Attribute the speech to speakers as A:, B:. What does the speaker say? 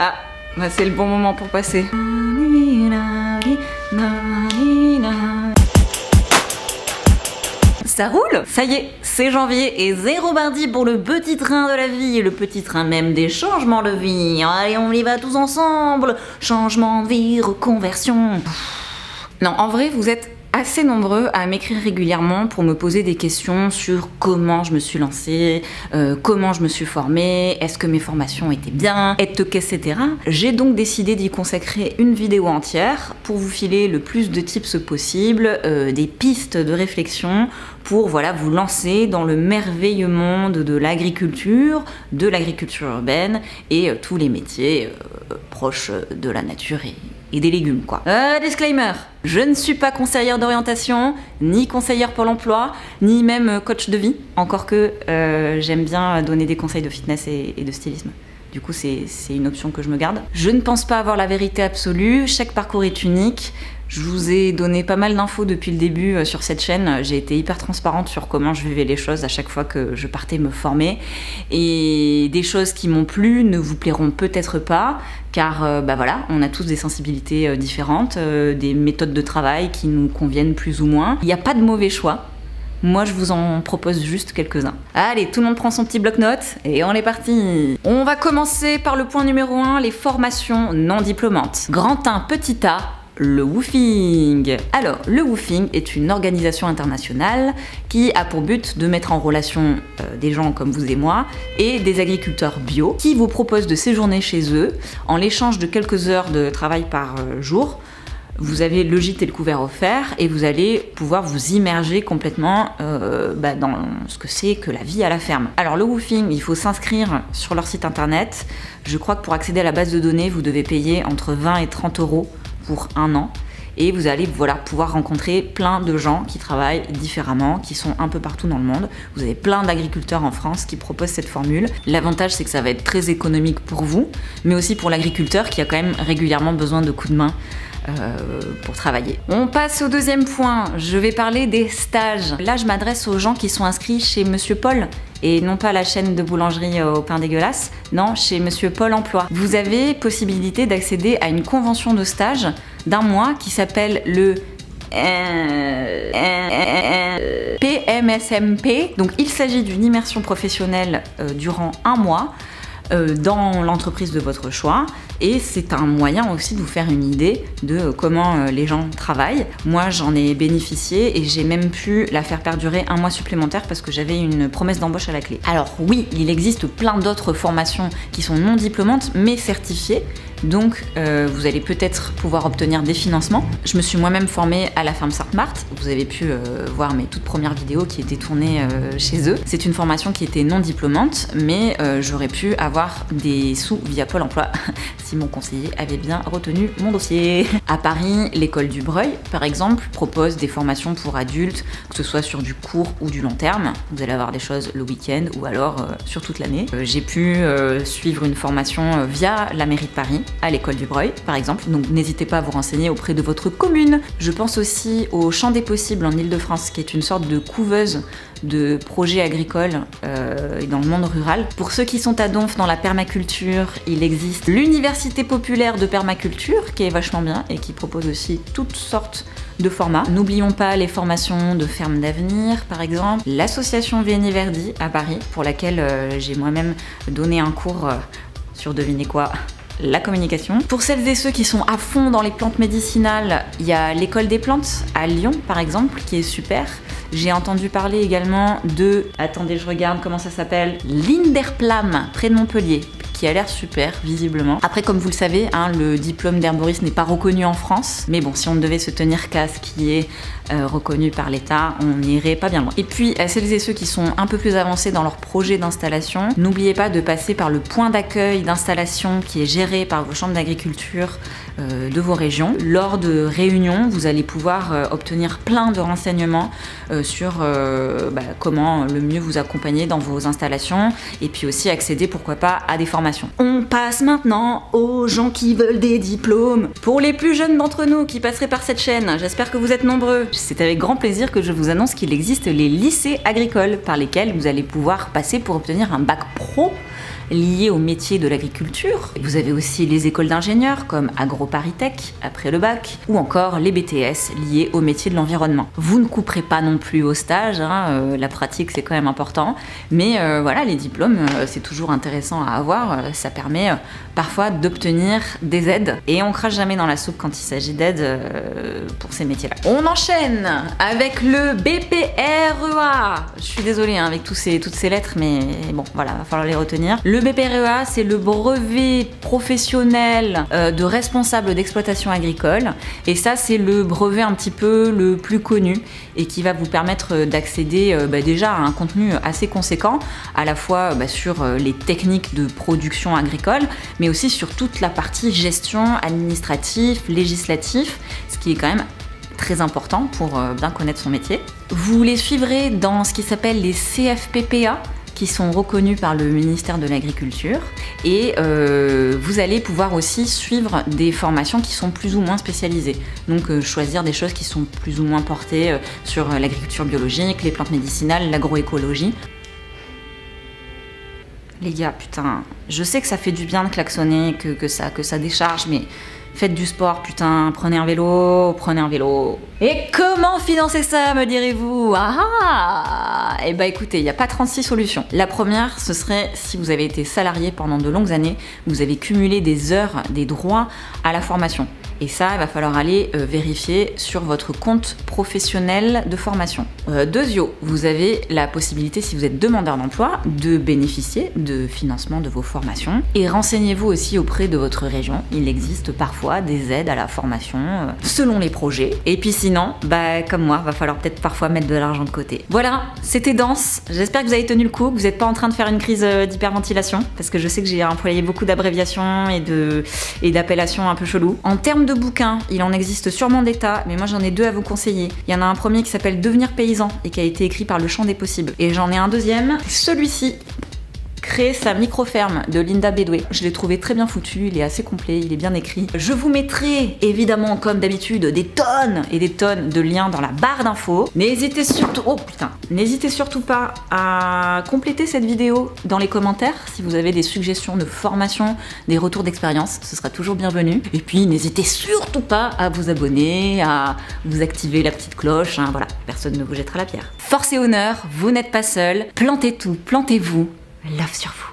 A: Ah, bah c'est le bon moment pour passer. Ça roule? Ça y est, c'est janvier et zéro mardi pour le petit train de la vie et le petit train même des changements de vie. Allez, on y va tous ensemble. Changement de vie, reconversion. Non, en vrai, vous êtes assez nombreux à m'écrire régulièrement pour me poser des questions sur comment je me suis lancée, comment je me suis formée, est-ce que mes formations étaient bien, etc. J'ai donc décidé d'y consacrer une vidéo entière pour vous filer le plus de tips possible, des pistes de réflexion pour voilà, vous lancer dans le merveilleux monde de l'agriculture urbaine et tous les métiers proches de la nature et des légumes quoi. Disclaimer, je ne suis pas conseillère d'orientation, ni conseillère Pôle emploi, ni même coach de vie, encore que j'aime bien donner des conseils de fitness et de stylisme. Du coup c'est une option que je me garde. Je ne pense pas avoir la vérité absolue, chaque parcours est unique. Je vous ai donné pas mal d'infos depuis le début sur cette chaîne. J'ai été hyper transparente sur comment je vivais les choses à chaque fois que je partais me former. Et des choses qui m'ont plu ne vous plairont peut-être pas, car bah voilà, on a tous des sensibilités différentes, des méthodes de travail qui nous conviennent plus ou moins. Il n'y a pas de mauvais choix. Moi, je vous en propose juste quelques-uns. Allez, tout le monde prend son petit bloc-notes et on est parti. On va commencer par le point numéro 1, les formations non diplômantes. Grand 1, petit a. Le woofing. Alors, le woofing est une organisation internationale qui a pour but de mettre en relation des gens comme vous et moi et des agriculteurs bio qui vous proposent de séjourner chez eux en l'échange de quelques heures de travail par jour. Vous avez le gîte et le couvert offert et vous allez pouvoir vous immerger complètement dans ce que c'est que la vie à la ferme. Alors le woofing, il faut s'inscrire sur leur site internet. Je crois que pour accéder à la base de données, vous devez payer entre 20 et 30 euros pour un an. Et vous allez voilà, pouvoir rencontrer plein de gens qui travaillent différemment, qui sont un peu partout dans le monde. Vous avez plein d'agriculteurs en France qui proposent cette formule. L'avantage, c'est que ça va être très économique pour vous, mais aussi pour l'agriculteur qui a quand même régulièrement besoin de coups de main pour travailler. On passe au deuxième point, je vais parler des stages. Là, je m'adresse aux gens qui sont inscrits chez Monsieur Paul, et non pas la chaîne de boulangerie au pain dégueulasse, non, chez Monsieur Pôle emploi. Vous avez possibilité d'accéder à une convention de stage d'un mois qui s'appelle le PMSMP. Donc il s'agit d'une immersion professionnelle durant un mois dans l'entreprise de votre choix, et c'est un moyen aussi de vous faire une idée de comment les gens travaillent. Moi j'en ai bénéficié et j'ai même pu la faire perdurer un mois supplémentaire parce que j'avais une promesse d'embauche à la clé. Alors oui, il existe plein d'autres formations qui sont non diplômantes mais certifiées, donc vous allez peut-être pouvoir obtenir des financements. Je me suis moi-même formée à la ferme Sainte-Marthe, vous avez pu voir mes toutes premières vidéos qui étaient tournées chez eux. C'est une formation qui était non diplômante, mais j'aurais pu avoir des sous via Pôle emploi si mon conseiller avait bien retenu mon dossier. À Paris, l'école du Breuil, par exemple, propose des formations pour adultes, que ce soit sur du court ou du long terme. Vous allez avoir des choses le week-end ou alors sur toute l'année. J'ai pu suivre une formation via la mairie de Paris, à l'école du Breuil, par exemple, donc n'hésitez pas à vous renseigner auprès de votre commune. Je pense aussi au Champ des Possibles en Ile-de-France, qui est une sorte de couveuse de projets agricoles dans le monde rural. Pour ceux qui sont à Donf dans la permaculture, il existe l'Université populaire de permaculture qui est vachement bien et qui propose aussi toutes sortes de formats. N'oublions pas les formations de ferme d'avenir par exemple, l'association Veni Verdi à Paris pour laquelle j'ai moi-même donné un cours sur devinez quoi, la communication. Pour celles et ceux qui sont à fond dans les plantes médicinales, il y a l'école des plantes à Lyon par exemple qui est super. J'ai entendu parler également de, attendez je regarde comment ça s'appelle, l'Inderplam près de Montpellier, qui a l'air super visiblement. Après comme vous le savez, hein, le diplôme d'herboriste n'est pas reconnu en France, mais bon si on ne devait se tenir qu'à ce qui est reconnu par l'État, on n'irait pas bien loin. Et puis à celles et ceux qui sont un peu plus avancés dans leur projet d'installation, n'oubliez pas de passer par le point d'accueil d'installation qui est géré par vos chambres d'agriculture de vos régions. Lors de réunions, vous allez pouvoir obtenir plein de renseignements sur comment le mieux vous accompagner dans vos installations et puis aussi accéder pourquoi pas à des formations. On passe maintenant aux gens qui veulent des diplômes. Pour les plus jeunes d'entre nous qui passeraient par cette chaîne, j'espère que vous êtes nombreux. C'est avec grand plaisir que je vous annonce qu'il existe les lycées agricoles par lesquels vous allez pouvoir passer pour obtenir un bac pro liés au métier de l'agriculture. Vous avez aussi les écoles d'ingénieurs comme AgroParisTech après le bac, ou encore les BTS liés au métier de l'environnement. Vous ne couperez pas non plus au stage, hein, la pratique c'est quand même important, mais voilà, les diplômes c'est toujours intéressant à avoir, ça permet parfois d'obtenir des aides, et on crache jamais dans la soupe quand il s'agit d'aide pour ces métiers-là. On enchaîne avec le BPREA. Je suis désolée hein, avec toutes ces lettres, mais bon voilà, va falloir les retenir. Le BPREA, c'est le brevet professionnel de responsable d'exploitation agricole, et ça c'est le brevet un petit peu le plus connu et qui va vous permettre d'accéder déjà à un contenu assez conséquent, à la fois sur les techniques de production agricole, mais aussi sur toute la partie gestion administrative, législative, ce qui est quand même très important pour bien connaître son métier. Vous les suivrez dans ce qui s'appelle les CFPPA, qui sont reconnus par le ministère de l'Agriculture, et vous allez pouvoir aussi suivre des formations qui sont plus ou moins spécialisées. Donc choisir des choses qui sont plus ou moins portées sur l'agriculture biologique, les plantes médicinales, l'agroécologie. Les gars, putain, je sais que ça fait du bien de klaxonner, que ça décharge, mais faites du sport, putain, prenez un vélo, prenez un vélo. Et comment financer ça, me direz-vous? Ah! Eh ben écoutez, il n'y a pas 36 solutions. La première, ce serait si vous avez été salarié pendant de longues années, vous avez cumulé des heures, des droits à la formation. Et ça, il va falloir aller vérifier sur votre compte professionnel de formation. Deuxièmement, vous avez la possibilité, si vous êtes demandeur d'emploi, de bénéficier de financement de vos formations. Et renseignez-vous aussi auprès de votre région. Il existe parfois des aides à la formation selon les projets. Et puis sinon, comme moi, va falloir peut-être parfois mettre de l'argent de côté. Voilà, c'était dense. J'espère que vous avez tenu le coup, que vous n'êtes pas en train de faire une crise d'hyperventilation, parce que je sais que j'ai employé beaucoup d'abréviations et d'appellations un peu cheloues. En termes de bouquins, il en existe sûrement des tas, mais moi j'en ai deux à vous conseiller. Il y en a un premier qui s'appelle Devenir paysan et qui a été écrit par Le Champ des Possibles. Et j'en ai un deuxième, celui-ci, Créer sa micro-ferme de Linda Bédoué. Je l'ai trouvé très bien foutu, il est assez complet, il est bien écrit. Je vous mettrai évidemment, comme d'habitude, des tonnes et des tonnes de liens dans la barre d'infos. N'hésitez surtout pas à compléter cette vidéo dans les commentaires si vous avez des suggestions de formation, des retours d'expérience, ce sera toujours bienvenu. Et puis n'hésitez surtout pas à vous abonner, à vous activer la petite cloche, hein, voilà, personne ne vous jettera la pierre. Force et honneur, vous n'êtes pas seul, plantez tout, plantez-vous. Love sur vous.